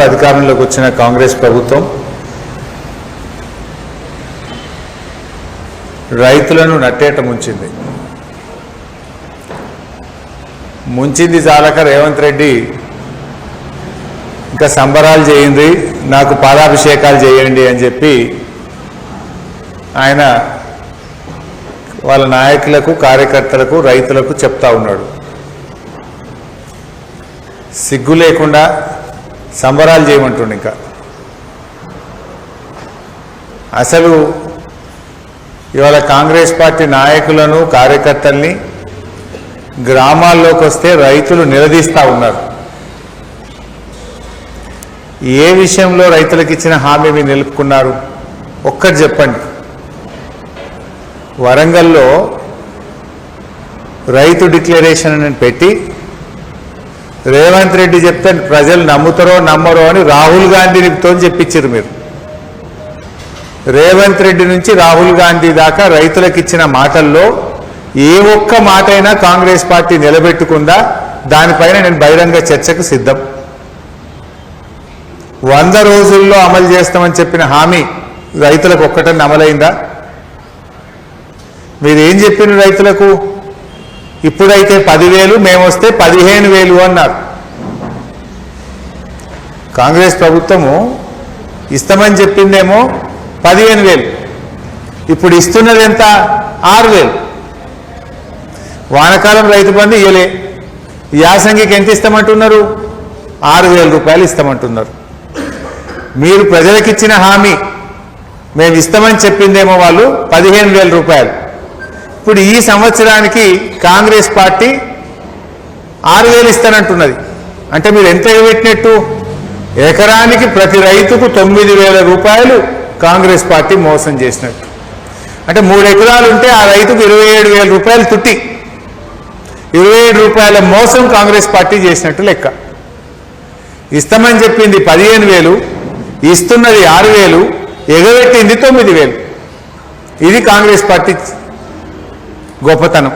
అధికారంలోకి వచ్చిన కాంగ్రెస్ ప్రభుత్వం రైతులను నట్టేట ముంచింది చాలక రేవంత్ రెడ్డి ఇంకా సంబరాలు చేయండి, నాకు పాలాభిషేకాలు చేయండి అని చెప్పి ఆయన వాళ్ళ నాయకులకు, కార్యకర్తలకు, రైతులకు చెప్తా ఉన్నాడు. సిగ్గు లేకుండా సంబరాలు చేయమంటుండే. ఇంకా అసలు ఇవాళ కాంగ్రెస్ పార్టీ నాయకులను, కార్యకర్తల్ని గ్రామాల్లోకి వస్తే రైతులు నిలదీస్తూ ఉన్నారు. ఏ విషయంలో రైతులకు ఇచ్చిన హామీ మీరు నిలుపుకున్నారు? ఒక్కటి చెప్పండి. వరంగల్లో రైతు డిక్లరేషన్ అని పెట్టి రేవంత్ రెడ్డి చెప్తే ప్రజలు నమ్ముతారో నమ్మరో అని రాహుల్ గాంధీతో చెప్పించారు. మీరు రేవంత్ రెడ్డి నుంచి రాహుల్ గాంధీ దాకా రైతులకు ఇచ్చిన మాటల్లో ఏ ఒక్క మాట అయినా కాంగ్రెస్ పార్టీ నిలబెట్టుకుందా? దానిపైన నేను బహిరంగ చర్చకు సిద్ధం. 100 రోజుల్లో అమలు చేస్తామని చెప్పిన హామీ రైతులకు ఒక్కటన్నా అమలైందా? మీరేం చెప్పిన రైతులకు? ఇప్పుడైతే 10,000, మేము వస్తే 15,000 అన్నారు. కాంగ్రెస్ ప్రభుత్వము ఇస్తామని చెప్పిందేమో 15,000, ఇప్పుడు ఇస్తున్నది ఎంత? 6,000. వానకాలం రైతు బంధు ఇయ్యలే, యాసంగికి ఎంత ఇస్తామంటున్నారు? 6,000 రూపాయలు ఇస్తామంటున్నారు. మీరు ప్రజలకు ఇచ్చిన హామీ మేము ఇస్తామని చెప్పిందేమో వాళ్ళు 15,000 రూపాయలు. ఇప్పుడు ఈ సంవత్సరానికి కాంగ్రెస్ పార్టీ 6,000 ఇస్తానంటున్నది. అంటే మీరు ఎంత ఎగబెట్టినట్టు? ఎకరానికి ప్రతి రైతుకు 9,000 రూపాయలు కాంగ్రెస్ పార్టీ మోసం చేసినట్టు. అంటే 3 ఎకరాలు ఉంటే ఆ రైతుకు 27,000 రూపాయలు తుట్టి, 27 రూపాయల మోసం కాంగ్రెస్ పార్టీ చేసినట్టు లెక్క. ఇస్తామని చెప్పింది 15,000, ఇస్తున్నది 6,000, ఎగబెట్టింది 9,000. ఇది కాంగ్రెస్ పార్టీ గొప్పతనం.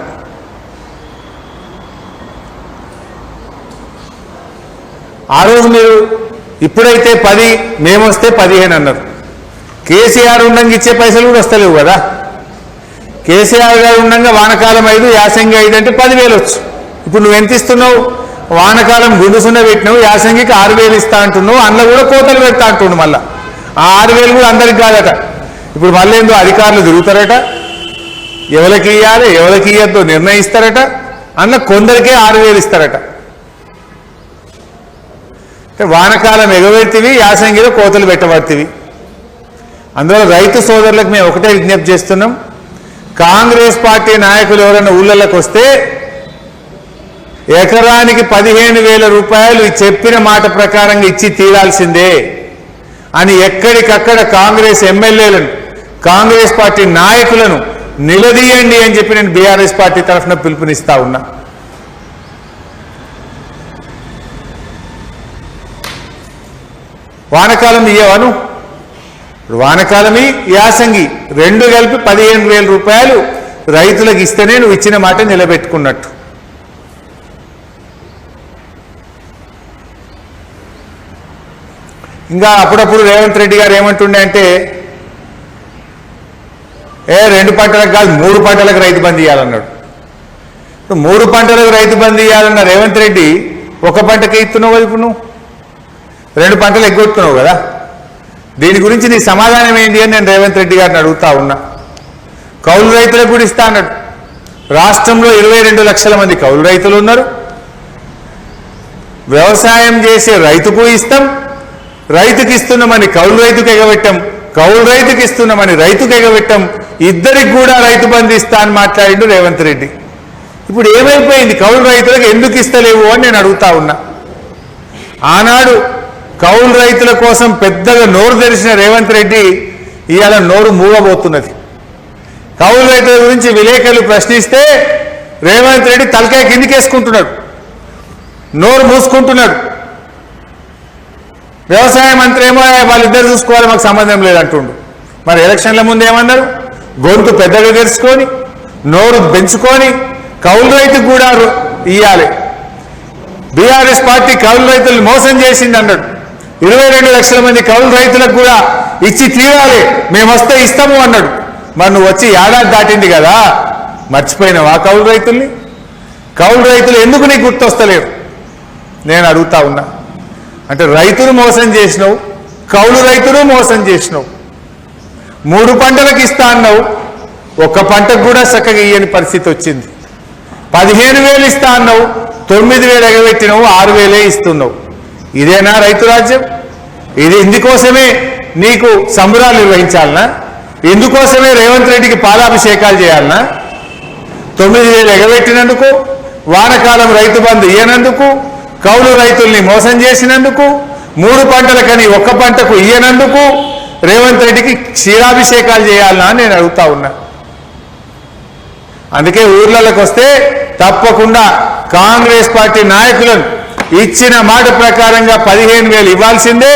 ఆ రోజు మీరు ఇప్పుడైతే 10, మేము వస్తే 15 అన్నారు. కేసీఆర్ ఉండంగా ఇచ్చే పైసలు కూడా వస్తలేవు కదా. కేసీఆర్ గారు ఉండగా వానకాలం 5, యాసంగి 5 అంటే 10,000 వచ్చు. ఇప్పుడు నువ్వు ఎంత ఇస్తున్నావు? వానకాలం గుండుసున్న పెట్టినావు, యాసంగికి 6,000 ఇస్తా అంటున్నావు. అందులో కూడా కోతలు పెడతా అంటుండు. మళ్ళా ఆ 6,000 కూడా అందరికి కాదట. ఇప్పుడు మళ్ళీ ఏందో అధికారులు తిరుగుతారట, ఎవరికి ఇవ్వాలి ఎవరికి ఇవ్వద్దో నిర్ణయిస్తారట. అందులో కొందరికే 6,000 ఇస్తారట. వానకాలం ఎగబెడితివి, యాసంగిలో కోతలు పెట్టబడితివి. అందువల్ల రైతు సోదరులకు మేము ఒకటే విజ్ఞప్తి చేస్తున్నాం. కాంగ్రెస్ పార్టీ నాయకులు ఎవరైనా ఊళ్ళలోకి వస్తే ఎకరానికి 15,000 రూపాయలు చెప్పిన మాట ప్రకారంగా ఇచ్చి తీరాల్సిందే అని ఎక్కడికక్కడ కాంగ్రెస్ ఎమ్మెల్యేలను, కాంగ్రెస్ పార్టీ నాయకులను నిలదీయండి అని చెప్పి నేను బీఆర్ఎస్ పార్టీ తరఫున పిలుపునిస్తా ఉన్నా. వానకాలం ఇయ్యవను, వానకాలమి యాసంగి 2 కలిపి 15,000 రూపాయలు రైతులకు ఇస్తేనే నువ్వు ఇచ్చిన మాట నిలబెట్టుకున్నట్టు. ఇంకా అప్పుడప్పుడు రేవంత్ రెడ్డి గారు ఏమంటుండే అంటే 2 పంటలకు కాదు 3 పంటలకు రైతు బంధు ఇవ్వాలన్నాడు. 3 పంటలకు రైతు బంధు ఇవ్వాలన్న రేవంత్ రెడ్డి 1 పంటకే ఇస్తున్నావు కదా. ఇప్పుడు నువ్వు 2 పంటలు ఎగ్గొట్టున్నావు కదా. దీని గురించి నీ సమాధానం ఏంటి అని నేను రేవంత్ రెడ్డి గారిని అడుగుతా ఉన్నా. కౌలు రైతులకు కూడా ఇస్తా అన్నాడు. రాష్ట్రంలో 22 లక్షల మంది కౌలు రైతులు ఉన్నారు. వ్యవసాయం చేసే రైతుకు ఇస్తాం, రైతుకి ఇస్తున్నామని కౌలు రైతుకు ఎగబెట్టాం, కౌలు రైతుకి ఇస్తున్నామని రైతుకు ఎగబెట్టాం. ఇద్దరికి కూడా రైతు బంధు ఇస్తా అని మాట్లాడిండు రేవంత్ రెడ్డి. ఇప్పుడు ఏమైపోయింది? కౌలు రైతులకు ఎందుకు ఇస్తలేవు అని నేను అడుగుతా ఉన్నా. ఆనాడు కౌలు రైతుల కోసం పెద్దగా నోరు తెరిచిన రేవంత్ రెడ్డి ఇవాళ నోరు మూగబోతున్నది. కౌలు రైతుల గురించి విలేకరులు ప్రశ్నిస్తే రేవంత్ రెడ్డి తలకాయ కిందికేసుకుంటున్నాడు, నోరు మూసుకుంటున్నాడు. వ్యవసాయ మంత్రి ఏమో వాళ్ళిద్దరు చూసుకోవాలి, మాకు సంబంధం లేదంటుండు. మరి ఎలక్షన్ల ముందు ఏమన్నారు? గొంతు పెద్దగా తెరుచుకొని నోరు పెంచుకొని కౌలు రైతుకు కూడా ఇవ్వాలి. బీఆర్ఎస్ పార్టీ కౌలు రైతులు మోసం చేసింది అన్నాడు. 22 లక్షల మంది కౌలు రైతులకు కూడా ఇచ్చి తీరాలి, మేము వస్తే ఇస్తాము అన్నాడు. మరి నువ్వు వచ్చి ఏడాది దాటింది కదా, మర్చిపోయినావా కౌలు రైతుల్ని? కౌలు రైతులు ఎందుకు నీకు గుర్తొస్తలేరు నేను అడుగుతా ఉన్నా. అంటే రైతులు మోసం చేసినావు, కౌలు రైతులు మోసం చేసినావు. 3 పంటలకు ఇస్తా అన్నావు, ఒక్క పంటకు కూడా చక్కగా ఇయ్యని పరిస్థితి వచ్చింది. 15,000 ఇస్తా అన్నావు, 9,000 ఎగబెట్టినావు, 6,000 ఇస్తున్నావు. ఇదేనా రైతు రాజ్యం? ఇందుకోసమే నీకు సంబరాలు నిర్వహించాలనా? ఇందుకోసమే రేవంత్ రెడ్డికి పాలాభిషేకాలు చేయాలనా? 9,000 ఎగబెట్టినందుకు, వానకాలం రైతు బంధు ఇయ్యనందుకు, కౌలు రైతుల్ని మోసం చేసినందుకు, 3 పంటలకని ఒక్క పంటకు ఇయ్యనందుకు రేవంత్ రెడ్డికి క్షీరాభిషేకాలు చేయాలనా నేను అడుగుతా ఉన్నా. అందుకే ఊర్లలోకి వస్తే తప్పకుండా కాంగ్రెస్ పార్టీ నాయకులను ఇచ్చిన మాట ప్రకారంగా 15,000 ఇవ్వాల్సిందే,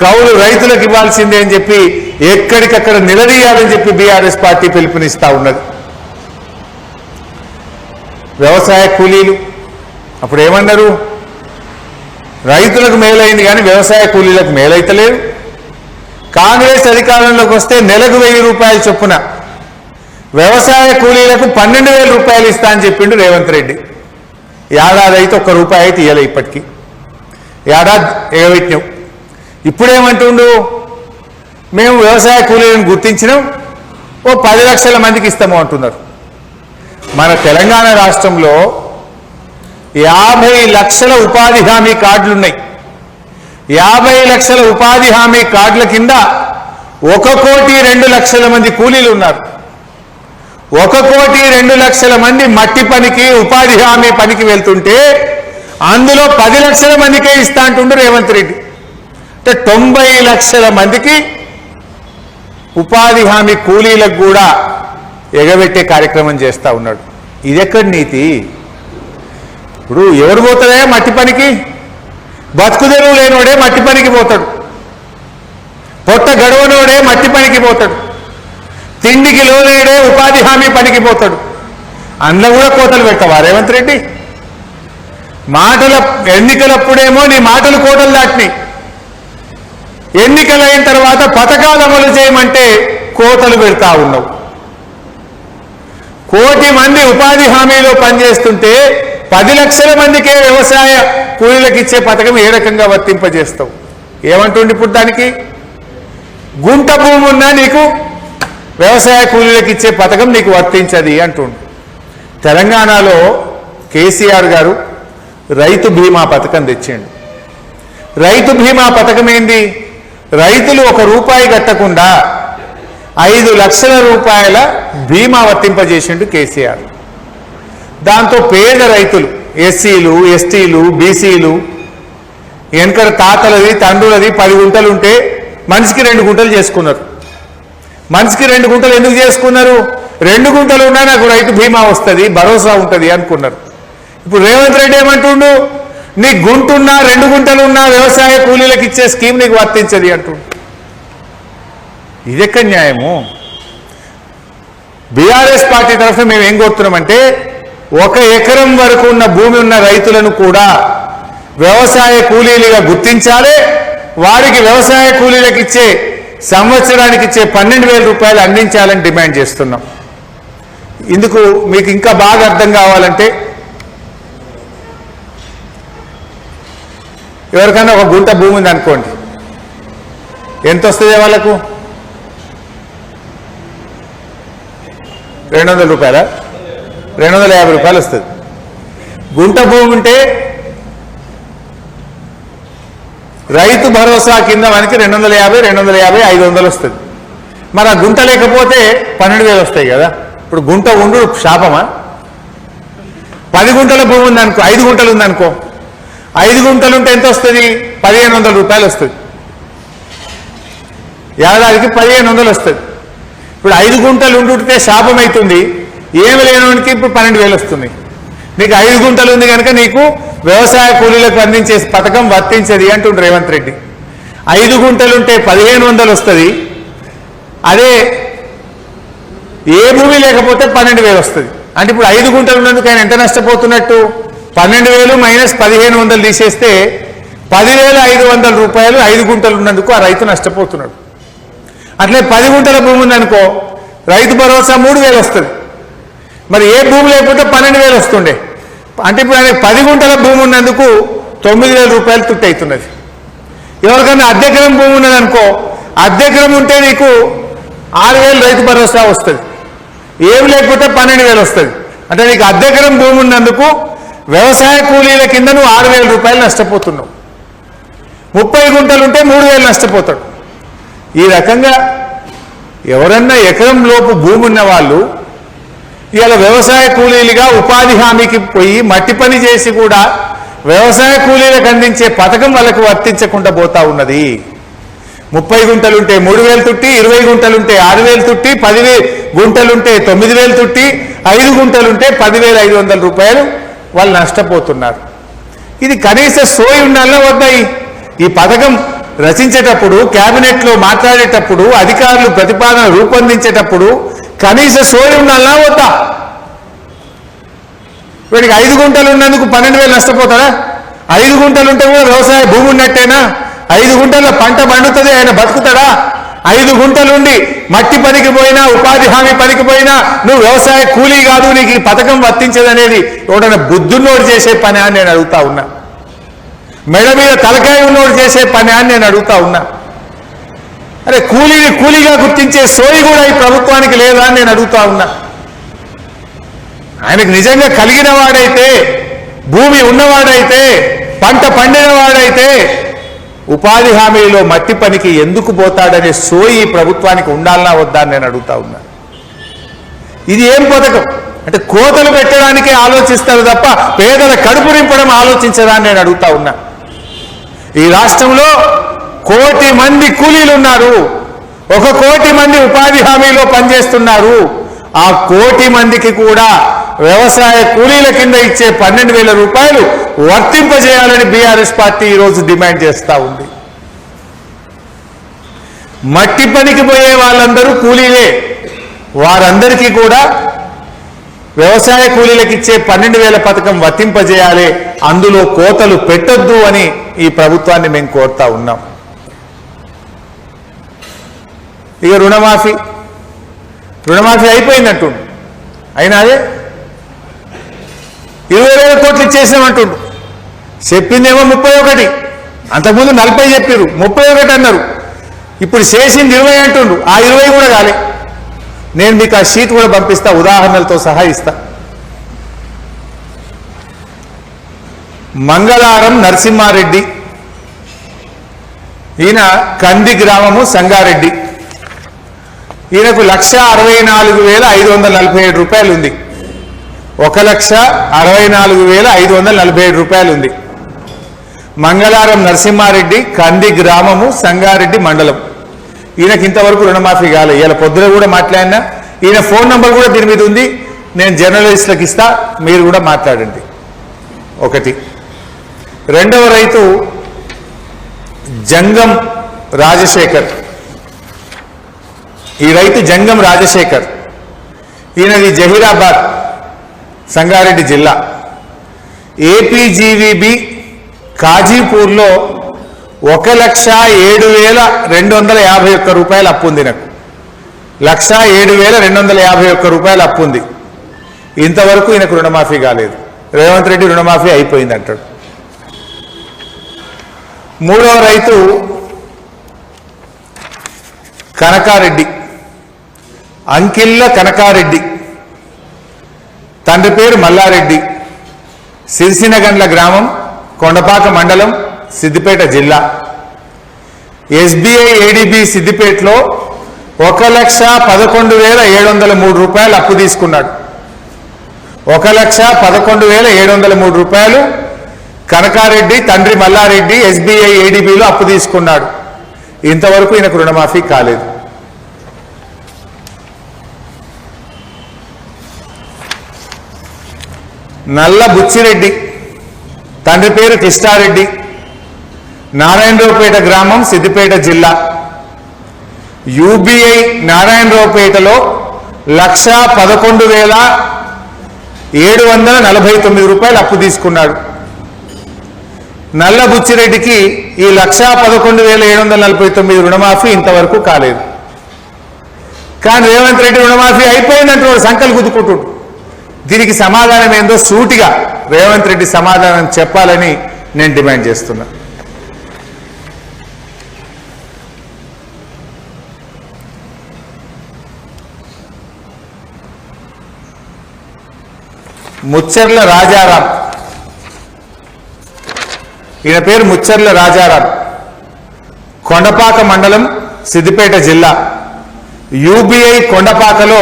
కౌలు రైతులకు ఇవ్వాల్సిందే అని చెప్పి ఎక్కడికక్కడ నిలదీయాలని చెప్పి బీఆర్ఎస్ పార్టీ పిలుపునిస్తా ఉన్నది. వ్యవసాయ కూలీలు అప్పుడు ఏమన్నారు? రైతులకు మేలైంది కానీ వ్యవసాయ కూలీలకు మేలైతలేదు. కాంగ్రెస్ అధికారంలోకి వస్తే నెలకు 1,000 రూపాయలు చొప్పున వ్యవసాయ కూలీలకు 12,000 రూపాయలు ఇస్తా అని చెప్పిండు రేవంత్ రెడ్డి. ఏడాది అయితే ఒక్క రూపాయి అయితే ఇవ్వలే, ఇప్పటికీ ఏడాది ఎగబెట్టినాం. ఇప్పుడేమంటుండు? మేము వ్యవసాయ కూలీలను గుర్తించినాం, ఓ 10 లక్షల మందికి ఇస్తాము అంటున్నారు. మన తెలంగాణ రాష్ట్రంలో 50 లక్షల ఉపాధి హామీ కార్డులు ఉన్నాయి. 50 లక్షల ఉపాధి హామీ కార్డుల కింద 1,02,00,000 మంది కూలీలు ఉన్నారు. 1,02,00,000 మంది మట్టి పనికి, ఉపాధి హామీ పనికి వెళ్తుంటే అందులో 10 లక్షల మందికే ఇస్తా అంటుండ్రు రేవంత్ రెడ్డి. అంటే 90 లక్షల మందికి ఉపాధి హామీ కూలీలకు కూడా ఎగబెట్టే కార్యక్రమం చేస్తూ ఉన్నాడు. ఇదెక్కడి నీతి? ఇప్పుడు ఎవరు పోతాడే మట్టి పనికి? బతుకుదెరువు లేనోడే మట్టి పనికి పోతాడు, పొట్ట గడవనోడే మట్టి పనికి పోతాడు, తిండికి లోనేడే ఉపాధి హామీ పనికి పోతాడు. అందులో కూడా కోతలు పెడతావా రేవంత్ రెడ్డి? ఎన్నికలప్పుడేమో నీ మాటలు కోటలు దాటినాయి, ఎన్నికలైన తర్వాత పథకాలు అమలు చేయమంటే కోతలు పెడతా ఉన్నావు. 1,00,00,000 మంది ఉపాధి హామీలో పనిచేస్తుంటే 10 లక్షల మందికే వ్యవసాయ కూలీలకు ఇచ్చే పథకం ఏ రకంగా వర్తింపజేస్తావు? ఏమంటుండి ఇప్పుడు దానికి? గుంట భూమి ఉన్నా నీకు వ్యవసాయ కూలీలకు ఇచ్చే పథకం నీకు వర్తించది అంటుండు. తెలంగాణలో కేసీఆర్ గారు రైతు బీమా పథకం తెచ్చిండు. రైతు బీమా పథకం ఏంది? రైతులు 1 రూపాయి కట్టకుండా 5 లక్షల రూపాయల బీమా వర్తింపజేసిండు కేసీఆర్. దాంతో పేద రైతులు, ఎస్సీలు, ఎస్టీలు, బీసీలు, వెనకడ తాతలది తండ్రులది 10 గుంటలు ఉంటే మనిషికి 2 గుంటలు చేసుకున్నారు. మనిషికి 2 గుంటలు ఎందుకు చేసుకున్నారు? 2 గుంటలు ఉన్నా నాకు రైతు బీమా వస్తుంది, భరోసా ఉంటుంది అనుకున్నారు. ఇప్పుడు రేవంత్ రెడ్డి ఏమంటుండు? నీ గుంటున్నా 2 గుంటలు ఉన్నా వ్యవసాయ కూలీలకు ఇచ్చే స్కీమ్ నీకు వర్తించది అంటుండు. ఇదెక్కడ న్యాయము? బీఆర్ఎస్ పార్టీ తరఫున మేము ఏం కోరుతున్నామంటే 1 ఎకరం వరకు ఉన్న భూమి ఉన్న రైతులను కూడా వ్యవసాయ కూలీలుగా గుర్తించాలి. వారికి వ్యవసాయ కూలీలకు ఇచ్చే సంవత్సరానికి ఇచ్చే 12,000 రూపాయలు అందించాలని డిమాండ్ చేస్తున్నాం. ఇందుకు మీకు ఇంకా బాగా అర్థం కావాలంటే ఎవరికైనా 1 గుంట భూమి ఉంది అనుకోండి, ఎంత వస్తుంది వాళ్ళకు? 200 రూపాయలా? 250 రూపాయలు వస్తుంది. గుంట భూమి ఉంటే రైతు భరోసా కింద మనకి 250, 500 వస్తుంది. మరి ఆ గుంట లేకపోతే 12,000 వస్తాయి కదా. ఇప్పుడు గుంట ఉండు శాపమా? 10 గుంటల భూమి ఉందనుకో, 5 గుంటలు ఉందనుకో, 5 గుంటలు ఉంటే ఎంత వస్తుంది? 1,500 రూపాయలు వస్తుంది. ఏడాదికి 1,500 వస్తుంది. ఇప్పుడు 5 గుంటలు ఉండుంటే శాపం అవుతుంది. ఏమి లేనివానికి ఇప్పుడు 12,000 వస్తుంది. నీకు 5 గుంటలు ఉంది కనుక నీకు వ్యవసాయ కూలీలకు అందించే పథకం వర్తించది అంటుండ్రు రేవంత్ రెడ్డి. 5 గుంటలు ఉంటే 1,500 వస్తుంది. అదే ఏ భూమి లేకపోతే 12,000 వస్తుంది. అంటే ఇప్పుడు 5 గుంటలు ఉన్నందుకు ఆయన ఎంత నష్టపోతున్నట్టు? 12,000 మైనస్ 1,500 తీసేస్తే 10,500 రూపాయలు 5 గుంటలు ఉన్నందుకు ఆ రైతు నష్టపోతున్నాడు. అట్లే 10 గుంటల భూమి ఉందనుకో రైతు భరోసా 3,000 వస్తుంది. మరి ఏ భూమి లేకపోతే 12,000 వస్తుండే. అంటే ఇప్పుడు ఆయనకు 10 గుంటల భూమి ఉన్నందుకు 9,000 రూపాయలు తుట్టి అవుతున్నది. ఎవరికైనా అద్దెకరం భూమి ఉన్నదనుకో అద్దెకరం ఉంటే నీకు 6,000 రైతు భరోసా వస్తుంది. ఏం లేకపోతే 12,000 వస్తుంది. అంటే నీకు అద్దెకరం భూమి ఉన్నందుకు వ్యవసాయ కూలీల కింద నువ్వు 6,000 రూపాయలు నష్టపోతున్నావు. 30 గుంటలు ఉంటే 3,000 నష్టపోతాడు. ఈ రకంగా ఎవరన్నా ఎకరం లోపు భూమి ఉన్న వాళ్ళు ఇవాళ వ్యవసాయ కూలీలుగా ఉపాధి హామీకి పోయి మట్టి పని చేసి కూడా వ్యవసాయ కూలీలకు అందించే పథకం వాళ్ళకు వర్తించకుండా పోతా ఉన్నది. 30 గుంటలుంటే 3,000 తుట్టి, 20 గుంటలుంటే 6,000 తుట్టి, 10 గుంటలుంటే 9,000 తుట్టి, 5 గుంటలుంటే 10,500 రూపాయలు వాళ్ళు నష్టపోతున్నారు. ఇది కనీస సోయి ఉండాలన్నా వద్దాయి. ఈ పథకం రచించేటప్పుడు క్యాబినెట్లో మాట్లాడేటప్పుడు అధికారులు ప్రతిపాదన రూపొందించేటప్పుడు కనీస సోయి ఉండాలన్నా వద్దా? వీడికి 5 గుంటలు ఉన్నందుకు 12,000 నష్టపోతాడా? 5 గుంటలుంటే కూడా వ్యవసాయ భూమి ఉన్నట్టేనా? 5 గుంటల్లో పంట పండుతుంది, ఆయన బతుకుతాడా? 5 గుంటలుండి మట్టి పనికి పోయినా ఉపాధి హామీ పనికి పోయినా నువ్వు వ్యవసాయ కూలీ కాదు, నీకు ఈ పథకం వర్తించదనేది ఎవడన్నా బుద్ధున్నోడు చేసే పని అని నేను అడుగుతా ఉన్నా. మెడ మీద తలకాయ ఉన్నోడు చేసే పని అని నేను అడుగుతా ఉన్నా. అరే కూలీని కూలీగా గుర్తించే సోయి కూడా ఈ ప్రభుత్వానికి లేదా అని నేను అడుగుతా ఉన్నా. ఆయనకు నిజంగా కలిగిన వాడైతే, భూమి ఉన్నవాడైతే, పంట పండిన వాడైతే ఉపాధి హామీలో మట్టి పనికి ఎందుకు పోతాడనే సోయి ప్రభుత్వానికి ఉండాలన్నా వద్దా అని నేను అడుగుతా ఉన్నా. ఇది ఏం పథకం అంటే కోతలు పెట్టడానికే ఆలోచిస్తారు తప్ప పేదల కడుపు నింపడం ఆలోచించదా అని నేను అడుగుతా ఉన్నా. ఈ రాష్ట్రంలో 1 కోటి మంది కూలీలు ఉన్నారు, 1 కోటి మంది ఉపాధి హామీలో పనిచేస్తున్నారు. ఆ 1 కోటి మందికి కూడా వ్యవసాయ కూలీల కింద ఇచ్చే 12,000 రూపాయలు వర్తింపజేయాలని బీఆర్ఎస్ పార్టీ ఈరోజు డిమాండ్ చేస్తూ ఉంది. మట్టి పనికి పోయే వాళ్ళందరూ కూలీలే, వారందరికీ కూడా వ్యవసాయ కూలీలకు ఇచ్చే 12,000 పథకం వర్తింపజేయాలి, అందులో కోతలు పెట్టొద్దు అని ఈ ప్రభుత్వాన్ని మేము కోరుతా ఉన్నాం. ఇక రుణమాఫీ అయిపోయిందంటు అయినా అదే 20,000 కోట్లు ఇచ్చేసామంటుండు. చెప్పిందేమో 31, అంతకుముందు 40 చెప్పారు, 31 అన్నారు. ఇప్పుడు చేసింది 20 అంటుండు. ఆ 20 కూడా కాలే. నేను మీకు ఆ షీట్ కూడా పంపిస్తా, ఉదాహరణలతో సహా ఇస్తా. మంగళారం నరసింహారెడ్డి, ఈయన కంది గ్రామము సంగారెడ్డి. ఈయనకు 1,64,547 రూపాయలు ఉంది. 1,64,547 రూపాయలు ఉంది. మంగళారం నరసింహారెడ్డి, కంది గ్రామము, సంగారెడ్డి మండలం. ఈయనకి ఇంతవరకు రుణమాఫీ కాలే. ఇలా పొద్దున కూడా మాట్లాడినా, ఈయన ఫోన్ నంబర్ కూడా దీని మీద ఉంది, నేను జర్నలిస్టులకు ఇస్తా, మీరు కూడా మాట్లాడండి. ఒకటి. రెండవ రైతు జంగం రాజశేఖర్. ఈ రైతు జంగం రాజశేఖర్, ఈయనది జహీరాబాద్, సంగారెడ్డి జిల్లా. ఏపీజీవీబీ కాజీపూర్లో 1,07,251 రూపాయలు అప్పు ఉంది. నాకు 1,07,251 రూపాయలు అప్పు ఉంది. ఇంతవరకు ఈయనకు రుణమాఫీ కాలేదు. రేవంత్ రెడ్డి రుణమాఫీ అయిపోయింది అంటాడు. మూడవ రైతు కనకారెడ్డి, అంకిళ్ళ కనకారెడ్డి, తండ్రి పేరు మల్లారెడ్డి, సిరిసినగండ్ల గ్రామం, కొండపాక మండలం, సిద్దిపేట జిల్లా. ఎస్బీఐ ఏడీబీ సిద్దిపేటలో 1,11,703 రూపాయలు అప్పు తీసుకున్నాడు. 1,11,703 రూపాయలు కనకారెడ్డి తండ్రి మల్లారెడ్డి ఎస్బీఐ ఏడీబీలో అప్పు తీసుకున్నాడు. ఇంతవరకు ఈయనకు రుణమాఫీ కాలేదు. నల్ల బుచ్చిరెడ్డి, తండ్రి పేరు కృష్ణారెడ్డి, నారాయణరావుపేట గ్రామం, సిద్దిపేట జిల్లా. యూబీఐ నారాయణరావుపేటలో 1,11,749 రూపాయలు అప్పు తీసుకున్నాడు. నల్ల బుచ్చిరెడ్డికి ఈ 1,11,749 రుణమాఫీ ఇంతవరకు కాలేదు. కానీ రేవంత్ రెడ్డి రుణమాఫీ అయిపోయిందంటే వాడు సంకలు గుద్దుకుంటుడు. దీనికి సమాధానం ఏందో సూటిగా రేవంత్ రెడ్డి సమాధానం చెప్పాలని నేను డిమాండ్ చేస్తున్నా. ముచ్చర్ల రాజారాం, ఈయన పేరు ముచ్చర్ల రాజారాం, కొండపాక మండలం, సిద్దిపేట జిల్లా. యూబీఐ కొండపాకలో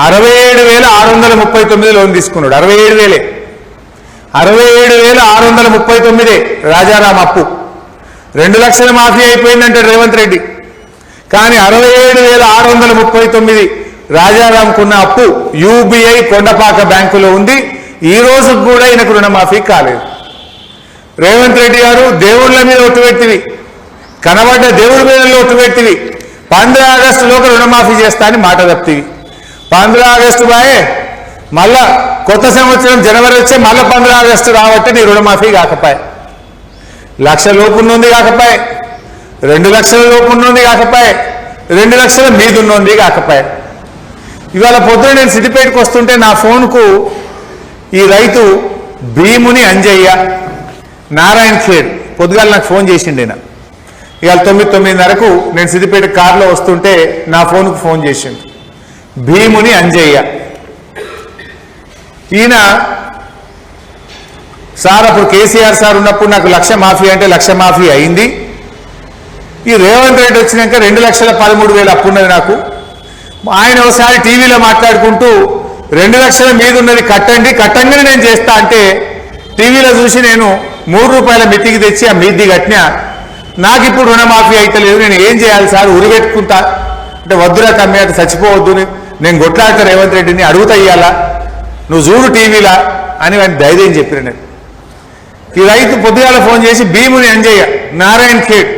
67,639 లోన్ తీసుకున్నాడు. 67,639 రాజారాం అప్పు. 2 లక్షల మాఫీ అయిపోయిందంటే రేవంత్ రెడ్డి. కానీ 67,639 రాజారాంకున్న అప్పు యూబీఐ కొండపాక బ్యాంకులో ఉంది. ఈ రోజు కూడా ఈయనకు రుణమాఫీ కాలేదు. రేవంత్ రెడ్డి గారు దేవుళ్ళ మీద ఒట్టు పెట్టివి, కనబడ్డ దేవుడి మీద ఒట్టు పెట్టివి. 15 ఆగస్టులోకి రుణమాఫీ చేస్తా అని మాట తప్పివి. 15 ఆగస్టు బాయే, మళ్ళా కొత్త సంవత్సరం జనవరి వచ్చే మళ్ళీ 15 ఆగస్టు రాబట్టి నీ రుణమాఫీ కాకపాయే. 1,00,000 లోపు ఉన్నది కాకపాయే, 2 లక్షల లోపు ఉన్నది కాకపాయే, 2 లక్షల మీద ఉన్నది కాకపాయే. ఇవాళ పొద్దున నేను సిద్దిపేటకు వస్తుంటే నా ఫోన్కు ఈ రైతు భీముని అంజయ్య, నారాయణ ఖేడ్ పొద్దుగాల నాకు ఫోన్ చేసిండు. ఈయన ఇవాళ 9:30కు నేను సిద్దిపేట కారులో వస్తుంటే నా ఫోన్కు ఫోన్ చేసిండు. భీముని అంజయ్య ఈయన, సార్ అప్పుడు కేసీఆర్ సార్ ఉన్నప్పుడు నాకు 1,00,000 మాఫీ అంటే 1,00,000 మాఫీ అయింది. ఈ రేవంత్ రెడ్డి వచ్చినాక 2,13,000 అప్పు ఉన్నది నాకు. ఆయన ఒకసారి టీవీలో మాట్లాడుకుంటూ 2 లక్షల మీద ఉన్నది కట్టంగానే నేను చేస్తా అంటే టీవీలో చూసి నేను ₹3 మితికి తెచ్చి ఆ మీది కట్టినా. నాకు ఇప్పుడు రుణమాఫీ అయితే లేదు, నేను ఏం చేయాలి సార్, ఉరిపెట్టుకుంటా అంటే వద్దురా తమ్మి, అటు చచ్చిపోవద్దు, నేను కొట్లాడతా రేవంత్ రెడ్డిని, అడుగుతా ఇయ్యాలా, నువ్వు చూడు టీవీలా అని ఆయన ధైర్యం చెప్పిన. నేను ఈ రైతు పొద్దుగాల ఫోన్ చేసి భీముని అంజయ్య, నారాయణ ఖేడ్,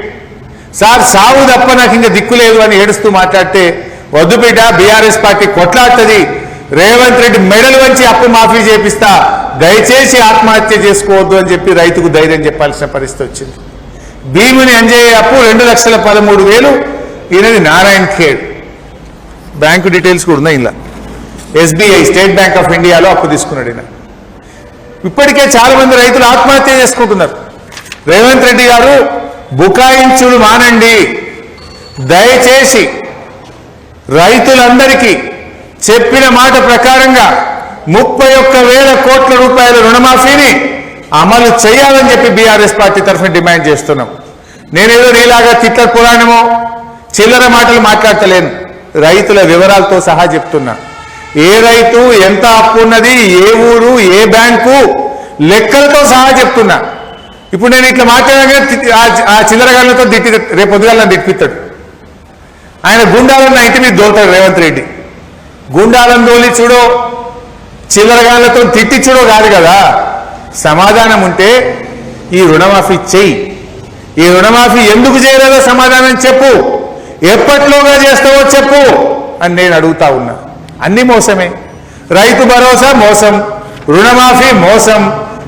సార్ సావు తప్ప నాకు ఇంకా దిక్కు లేదు అని ఏడుస్తూ మాట్లాడితే, వద్దు బిడ్డ, బీఆర్ఎస్ పార్టీ కొట్లాడుతుంది, రేవంత్ రెడ్డి మెడలు వంచి అప్పు మాఫీ చేపిస్తా, దయచేసి ఆత్మహత్య చేసుకోవద్దు అని చెప్పి రైతుకు ధైర్యం చెప్పాల్సిన పరిస్థితి వచ్చింది. భీముని అంజయ్య అప్పు 2,13,000, ఈయనది నారాయణ ఖేడ్. బ్యాంకు డీటెయిల్స్ కూడా ఉన్నాయి ఇలా. ఎస్బీఐ, స్టేట్ బ్యాంక్ ఆఫ్ ఇండియాలో అప్పు తీసుకున్నాడు ఈయన. ఇప్పటికే చాలా మంది రైతులు ఆత్మహత్య చేసుకుంటున్నారు. రేవంత్ రెడ్డి గారు బుకాయించులు మానండి, దయచేసి రైతులందరికీ చెప్పిన మాట ప్రకారంగా 31,000 కోట్ల రూపాయల రుణమాఫీని అమలు చేయాలని చెప్పి బీఆర్ఎస్ పార్టీ తరఫున డిమాండ్ చేస్తున్నాం. నేనేదో నీలాగా తిట్ల పురాణమో చిల్లర మాటలు మాట్లాడతలేను, రైతుల వివరాలతో సహా చెప్తున్నా. ఏ రైతు ఎంత అప్పు ఉన్నది, ఏ ఊరు, ఏ బ్యాంకు, లెక్కలతో సహా చెప్తున్నా. ఇప్పుడు నేను ఇట్లా మాట్లాడగా ఆ చిల్లరగాళ్ళతో రేపు పొద్దుగాల తిట్టిస్తాడు. ఆయన గుండాలను ఇంటి మీద దోలుతాడు రేవంత్ రెడ్డి. గుండాలను దోలి చూడో, చిల్లరగాళ్ళతో తిట్టి చూడో కాదు కదా. సమాధానం ఉంటే ఈ రుణమాఫీ చెయ్యి, ఈ రుణమాఫీ ఎందుకు చేయలేదో సమాధానం చెప్పు, ఎప్పట్లోగా చేస్తావో చెప్పు అని నేను అడుగుతా ఉన్నా. అన్ని మోసమే. రైతు భరోసా మోసం, రుణమాఫీ మోసం,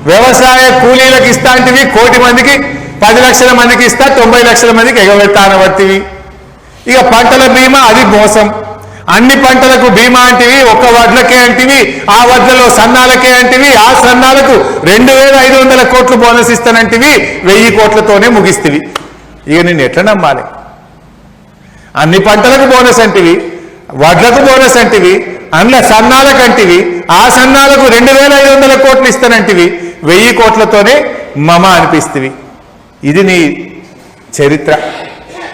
వ్యవసాయ కూలీలకు ఇస్తా అంటివి 1 కోటి మందికి 10 లక్షల మందికి ఇస్తా, 90 లక్షల మందికి ఎగబెడతా అనబట్టివి. ఇక పంటల బీమా అది మోసం. అన్ని పంటలకు బీమా అంటివి, ఒక్క వడ్లకే అంటివి, ఆ వడ్లలో సన్నాలకే అంటివి, ఆ సన్నాలకు 2,500 కోట్లు బోనస్ ఇస్తానంటివి, 1000 కోట్లతోనే ముగిస్తేవి. ఇక నిన్ను ఎట్లా నమ్మాలి? అన్ని పంటలకు బోనస్ అంటివి, వడ్లకు బోనస్ అంటివి, అందులో సన్నాలకు అంటివి, ఆ సన్నాలకు 2,500 కోట్లు ఇస్తానంటివి, 1000 కోట్లతోనే మమ అనిపిస్తేవి. ఇది నీ చరిత్ర.